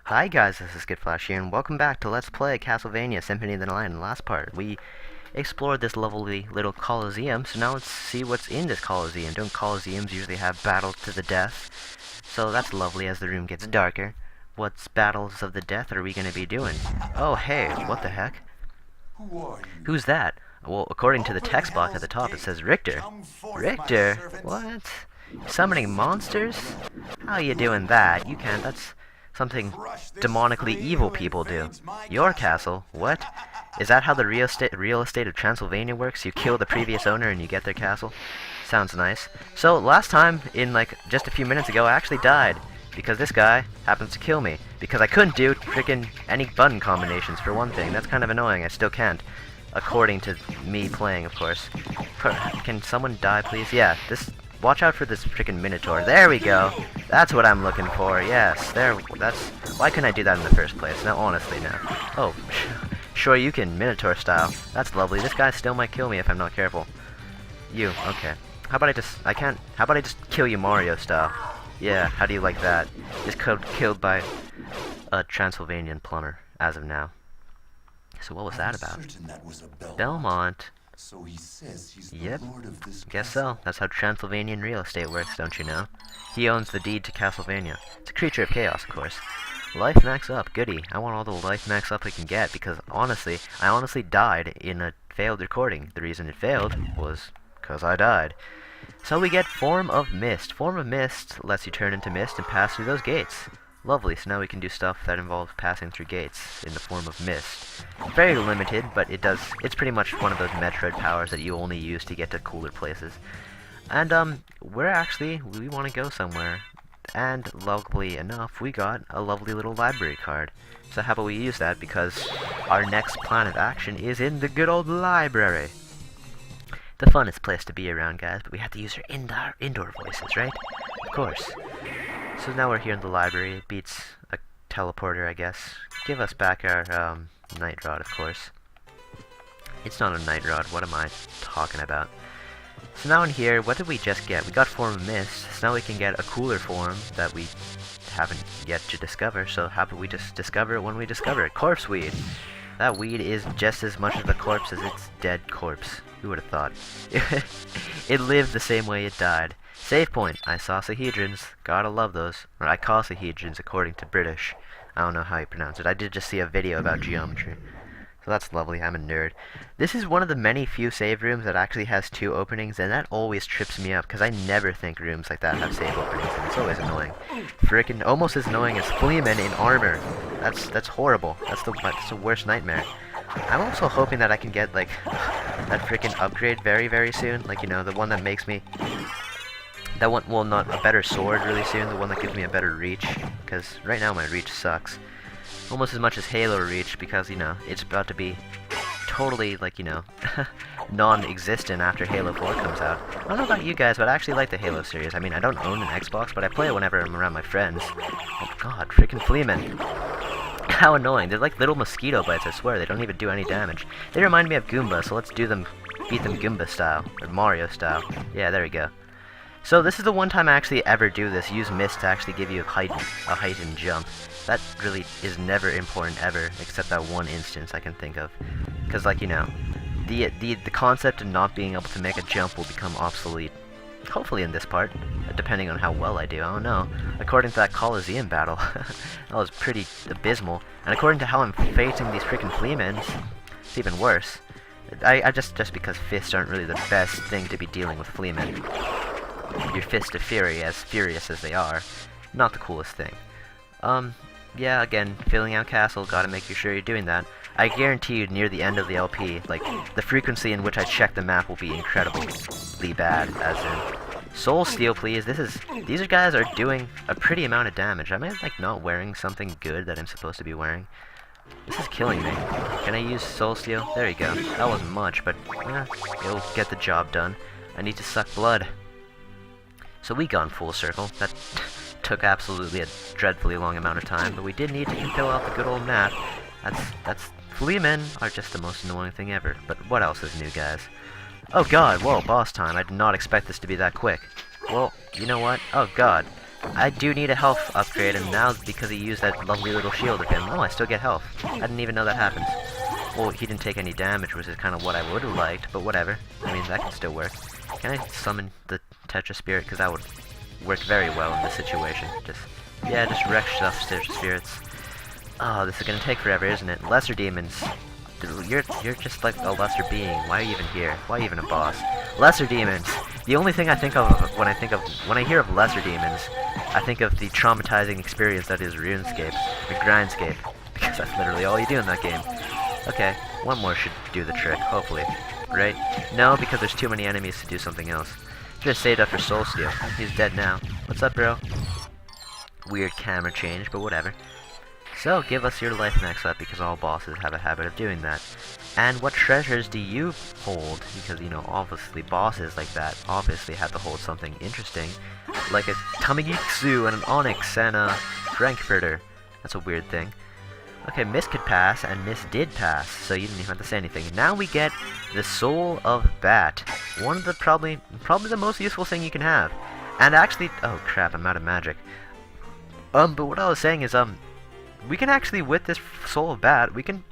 Hi guys, this is Flash here, and welcome back to Let's Play Castlevania Symphony of the Night. In the last part, we explored this lovely little Colosseum, so now let's see what's in this Colosseum. Don't Colosseums usually have battles to the death? So that's lovely as the room gets darker. What battles of the death are we going to be doing? Oh hey, what the heck? Who are you? Who's that? Well, according to the text block at the top, it says Richter. Richter? What? Summoning monsters? How you doing that? You can't, that's something demonically evil people do. Your castle? What? Is that how the real estate of Transylvania works? You kill the previous owner and you get their castle? Sounds nice. So, last time, in like just a few minutes ago, I actually died. Because this guy happens to kill me. Because I couldn't do frickin' any button combinations, for one thing. That's kind of annoying. I still can't. According to me playing, of course. Can someone die, please? Yeah, this... Watch out for this frickin' Minotaur. There we go. That's what I'm looking for. Yes, there. That's... Why couldn't I do that in the first place? Now, honestly, now. Oh, sure you can, Minotaur style. That's lovely. This guy still might kill me if I'm not careful. You, okay. How about I just... I can't... How about I just kill you Mario style? Yeah, how do you like that? Just killed by a Transylvanian plumber, as of now. So what was that about? That was a Belmont. So he says he's Yep. the lord of this Guess castle. so. That's how Transylvanian real estate works, don't you know? He owns the deed to Castlevania. It's a creature of chaos, of course. Life max up, goody. I want all the life max up I can get, because honestly, I honestly died in a failed recording. The reason it failed was because I died. So we get Form of Mist. Form of Mist lets you turn into mist and pass through those gates. Lovely, so now we can do stuff that involves passing through gates in the form of mist. Very limited, but it's pretty much one of those Metroid powers that you only use to get to cooler places. And, we want to go somewhere. And, lovely enough, we got a lovely little library card. So how about we use that, because our next plan of action is in the good old library. The funnest place to be around, guys, but we have to use our indoor voices, right? Of course. So now we're here in the library. It beats a teleporter, I guess. Give us back our night rod, of course. It's not a night rod. What am I talking about? So now in here, what did we just get? We got Form of Mist. So now we can get a cooler form that we haven't yet to discover. So how about we just discover it when we discover it? Corpse weed. That weed is just as much of a corpse as its dead corpse. Who would have thought? It lived the same way it died. Save point. Icosahedrons. Gotta love those. Or icosahedrons according to British. I don't know how you pronounce it. I did just see a video about geometry. So that's lovely. I'm a nerd. This is one of the many few save rooms that actually has two openings, and that always trips me up, because I never think rooms like that have save openings, and it's always annoying. Frickin' almost as annoying as Fleaman in armor. That's horrible. That's the worst nightmare. I'm also hoping that I can get, like, that frickin' upgrade very, very soon. Like, you know, the one that makes me... That one, well, not a better sword really soon, the one that gives me a better reach, because right now my reach sucks. Almost as much as Halo reach, because, you know, it's about to be totally, like, you know, non-existent after Halo 4 comes out. I don't know about you guys, but I actually like the Halo series. I mean, I don't own an Xbox, but I play it whenever I'm around my friends. Oh god, freaking Fleaman. How annoying. They're like little mosquito bites, I swear. They don't even do any damage. They remind me of Goomba, so let's beat them Goomba style, or Mario style. Yeah, there we go. So this is the one time I actually ever do this, use Mist to actually give you a heightened jump. That really is never important ever, except that one instance I can think of. Because, like, you know, the concept of not being able to make a jump will become obsolete. Hopefully in this part, depending on how well I do, I don't know. According to that Colosseum battle, that was pretty abysmal. And according to how I'm facing these freaking Fleamans, it's even worse. I just because fists aren't really the best thing to be dealing with Fleaman. Your Fist of Fury, as furious as they are, not the coolest thing. Yeah, again, filling out castle, gotta make sure you're doing that. I guarantee you near the end of the LP, like, the frequency in which I check the map will be incredibly bad, as in... Soul Steel, please. These guys are doing a pretty amount of damage. Am I, like, not wearing something good that I'm supposed to be wearing? This is killing me. Can I use Soul Steel? There you go. That wasn't much, but, it'll get the job done. I need to suck blood. So we gone full circle. That took absolutely a dreadfully long amount of time, but we did need to fill out the good old map. That's Fleamen are just the most annoying thing ever. But what else is new, guys? Oh god, whoa, boss time. I did not expect this to be that quick. Well, you know what? Oh god. I do need a health upgrade, and now because he used that lovely little shield of him, oh, I still get health. I didn't even know that happens. Well, he didn't take any damage, which is kind of what I would have liked, but whatever. I mean, that can still work. Can I summon the Tetra Spirit? Because that would work very well in this situation. Just wreck stuff, spirits. Oh, this is gonna take forever, isn't it? Lesser demons. You're just like a lesser being. Why are you even here? Why are you even a boss? Lesser demons. The only thing I think of when I hear of lesser demons, I think of the traumatizing experience that is RuneScape, the Grindscape, because that's literally all you do in that game. Okay, one more should do the trick, hopefully. Right? No, because there's too many enemies to do something else. Just saved up for Soul Steal. He's dead now. What's up, bro? Weird camera change, but whatever. So, give us your life max up, because all bosses have a habit of doing that. And what treasures do you hold? Because, you know, obviously bosses like that obviously have to hold something interesting. Like a Tamagitsu and an Onyx and a Frankfurter. That's a weird thing. Okay, Miss could pass, and Miss did pass, so you didn't even have to say anything. Now we get the Soul of Bat. One of the probably the most useful thing you can have. And actually, oh crap, I'm out of magic. But what I was saying is, we can actually, with this Soul of Bat, we can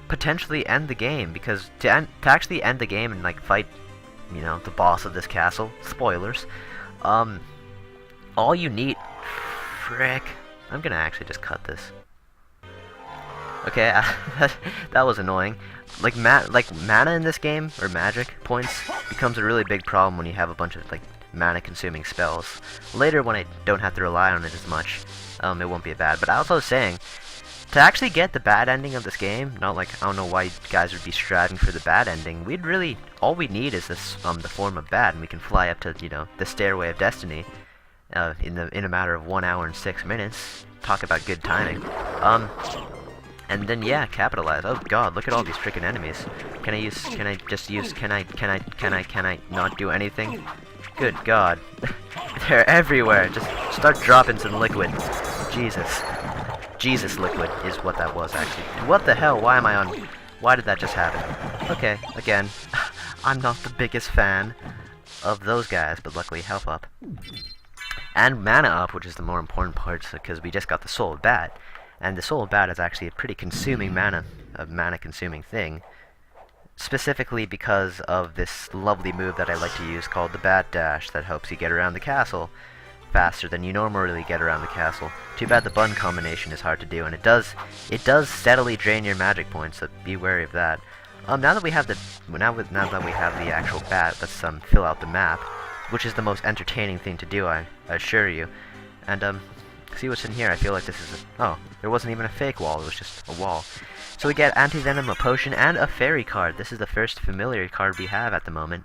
potentially end the game, because to actually end the game and like fight, you know, the boss of this castle, spoilers, all you need, frick, I'm gonna actually just cut this. Okay, that was annoying. Like mana in this game, or magic points, becomes a really big problem when you have a bunch of like mana consuming spells. Later, when I don't have to rely on it as much, it won't be bad. But I was also saying, to actually get the bad ending of this game, not like, I don't know why you guys would be striving for the bad ending, all we need is this, the form of bat, and we can fly up to, you know, the Stairway of Destiny, in a matter of 1 hour and 6 minutes. Talk about good timing. And then, yeah, capitalize. Oh god, look at all these freaking enemies. Can I not do anything? Good god. They're everywhere. Just start dropping some liquid. Jesus. Jesus liquid is what that was, actually. What the hell? Why did that just happen? Okay, again, I'm not the biggest fan of those guys, but luckily health up. And mana up, which is the more important part, because we just got the Soul of Bat. And the Soul of Bat is actually a pretty consuming mana-consuming thing. Specifically because of this lovely move that I like to use called the Bat Dash that helps you get around the castle faster than you normally get around the castle. Too bad the button combination is hard to do, and it does steadily drain your magic points, so be wary of that. Now that we have the actual bat, let's fill out the map, which is the most entertaining thing to do, I assure you. And see what's in here. I feel like this is oh, there wasn't even a fake wall, it was just a wall. So we get Anti-Venom, a potion, and a fairy card. This is the first familiar card we have at the moment.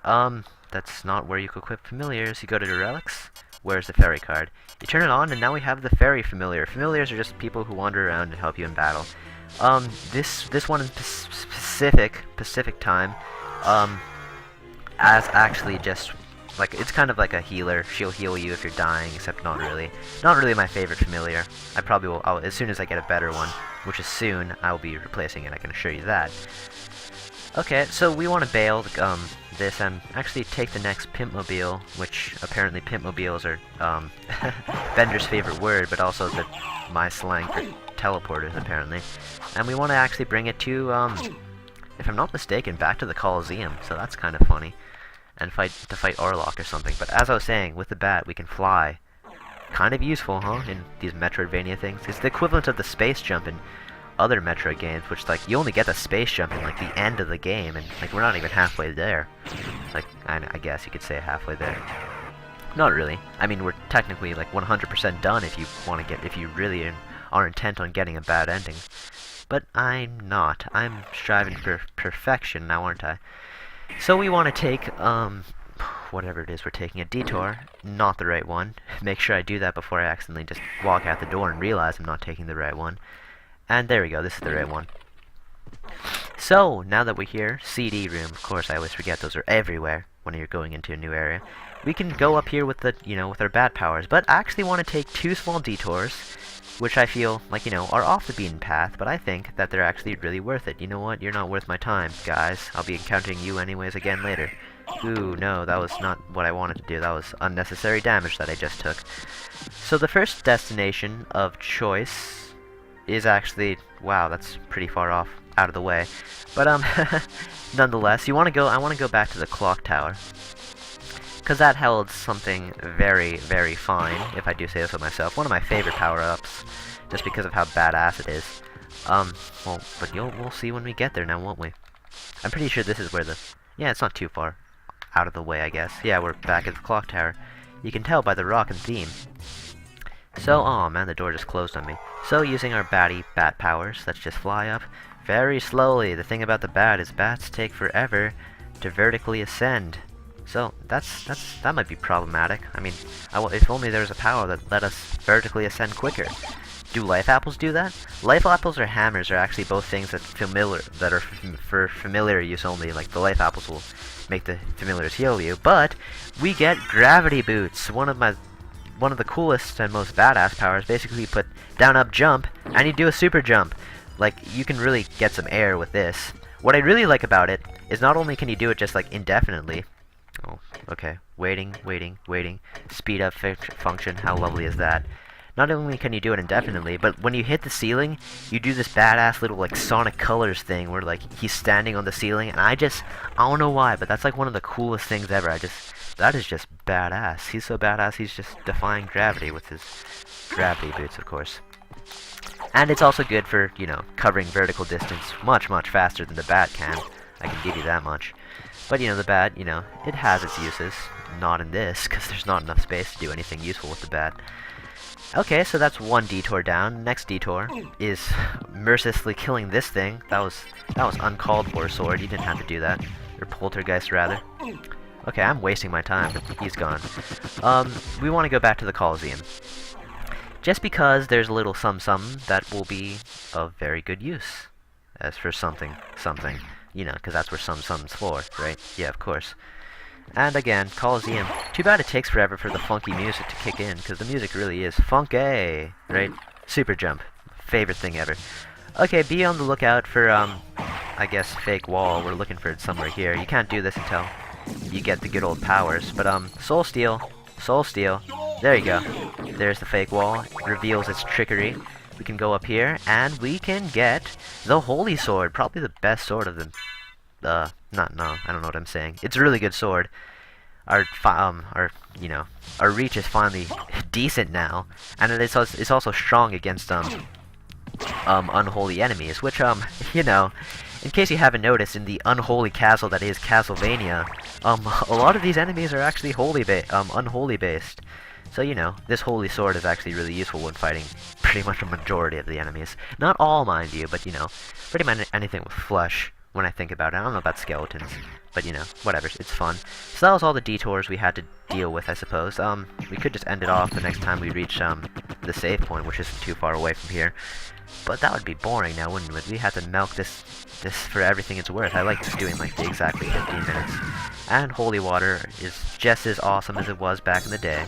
That's not where you can equip familiars. You go to the relics. Where's the fairy card? You turn it on, and now we have the fairy familiar. Familiars are just people who wander around and help you in battle. This one in Pacific time, as actually just like, it's kind of like a healer. She'll heal you if you're dying, except not really. Not really my favorite familiar. I probably will, as soon as I get a better one, which is soon, I'll be replacing it, I can assure you that. Okay, so we want to bail this and actually take the next Pimpmobile, which apparently Pimpmobiles are Bender's favorite word, but also my slang for teleporters, apparently. And we want to actually bring it to, if I'm not mistaken, back to the Coliseum, so that's kind of funny. And fight Orlok or something. But as I was saying, with the bat, we can fly. Kind of useful, huh? In these Metroidvania things. It's the equivalent of the space jump in other Metroid games, which, like, you only get the space jump in, like, the end of the game, and, like, we're not even halfway there. Like, I guess you could say halfway there. Not really. I mean, we're technically, like, 100% done if you really are intent on getting a bad ending. But I'm not. I'm striving for perfection now, aren't I? So we want to take, whatever it is, we're taking a detour, not the right one. Make sure I do that before I accidentally just walk out the door and realize I'm not taking the right one. And there we go, this is the right one. So, now that we're here, CD room, of course I always forget those are everywhere when you're going into a new area. We can go up here with the, with our bat powers, but I actually want to take 2 small detours, which I feel, like, are off the beaten path, but I think that they're actually really worth it. You know what? You're not worth my time, guys. I'll be encountering you anyways again later. Ooh, no, that was not what I wanted to do. That was unnecessary damage that I just took. So the first destination of choice is actually... Wow, that's pretty far off, out of the way. But, nonetheless, I want to go back to the clock tower. Because that held something very, very fine, if I do say so myself. One of my favorite power-ups, just because of how badass it is. Well, but we'll see when we get there now, won't we? I'm pretty sure this is where the... Yeah, it's not too far out of the way, I guess. Yeah, we're back at the clock tower. You can tell by the rockin' theme. So, oh man, the door just closed on me. So, using our bat powers, let's just fly up very slowly. The thing about the bat is bats take forever to vertically ascend. So, that might be problematic. I mean, if only there was a power that let us vertically ascend quicker. Do life apples do that? Life apples or hammers are actually both things that are for familiar use only. Like, the life apples will make the familiars heal you, but we get gravity boots. One of the coolest and most badass powers. Basically, you put down, up, jump, and you do a super jump. Like, you can really get some air with this. What I really like about it is not only can you do it just like indefinitely. Oh, okay. Waiting. Speed up function. How lovely is that? Not only can you do it indefinitely, but when you hit the ceiling, you do this badass little, like, Sonic Colors thing where, like, he's standing on the ceiling, and I don't know why, but that's, like, one of the coolest things ever. That is just badass. He's so badass, he's just defying gravity with his gravity boots, of course. And it's also good for, you know, covering vertical distance much, much faster than the bat can. I can give you that much. But, you know, the bat, you know, it has its uses. Not in this, because there's not enough space to do anything useful with the bat. Okay, so that's one detour down. Next detour is mercilessly killing this thing. That was uncalled for, sword. You didn't have to do that. Or poltergeist, rather. Okay, I'm wasting my time, but he's gone. We want to go back to the Coliseum. Just because there's a little some that will be of very good use. As for something. You know, because that's where sum's for, right? Yeah, of course. And again, Coliseum. Too bad it takes forever for the funky music to kick in, because the music really is funky, right? Super jump. Favorite thing ever. Okay, be on the lookout for, I guess, fake wall. We're looking for it somewhere here. You can't do this until you get the good old powers. But, Soul Steal. There you go. There's the fake wall. It reveals its trickery. We can go up here, and we can get the Holy Sword. Probably the best sword of them. I don't know what I'm saying. It's a really good sword. Our reach is finally decent now, and it's also strong against unholy enemies. Which you know, in case you haven't noticed, in the unholy castle that is Castlevania, a lot of these enemies are actually unholy based. So you know, this holy sword is actually really useful when fighting pretty much a majority of the enemies. Not all, mind you, but you know, pretty much anything with flesh. When I think about it, I don't know about skeletons, but you know, whatever, it's fun. So that was all the detours we had to deal with, I suppose. We could just end it off the next time we reach, the save point, which isn't too far away from here. But that would be boring now, wouldn't it? We have to milk this for everything it's worth. I like just doing, like, exactly 15 minutes. And holy water is just as awesome as it was back in the day.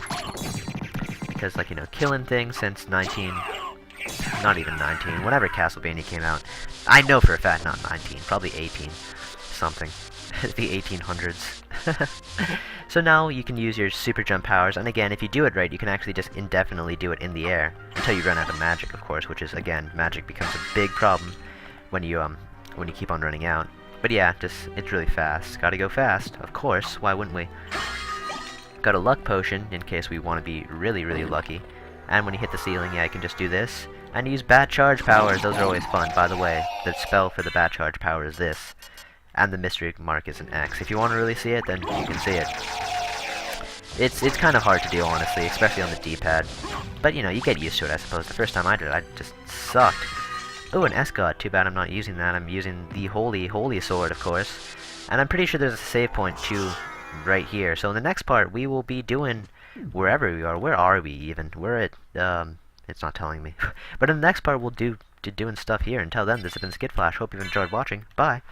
Because, like, you know, killing things since not even 19, whenever Castlevania came out. I know for a fact not 19, probably 18 something. The 1800s. So now you can use your super jump powers, and again, if you do it right, you can actually just indefinitely do it in the air until you run out of magic, of course, which is, again, magic becomes a big problem when you keep on running out. But yeah, it's really fast. Gotta go fast, of course, why wouldn't we? Got a luck potion in case we want to be really, really lucky. And when you hit the ceiling, yeah, you can just do this. And use bat charge powers. Those are always fun. By the way, the spell for the bat charge power is this. And the mystery mark is an X. If you want to really see it, then you can see it. It's kind of hard to do, honestly, especially on the D-pad. But, you know, you get used to it, I suppose. The first time I did it, I just sucked. Oh, an S-God. Too bad I'm not using that. I'm using the holy sword, of course. And I'm pretty sure there's a save point, too, right here. So in the next part, we will be doing... wherever we are. Where are we even? We're at, it's not telling me. But in the next part, we'll do doing stuff here. Until then, this has been Skid Flash. Hope you've enjoyed watching. Bye!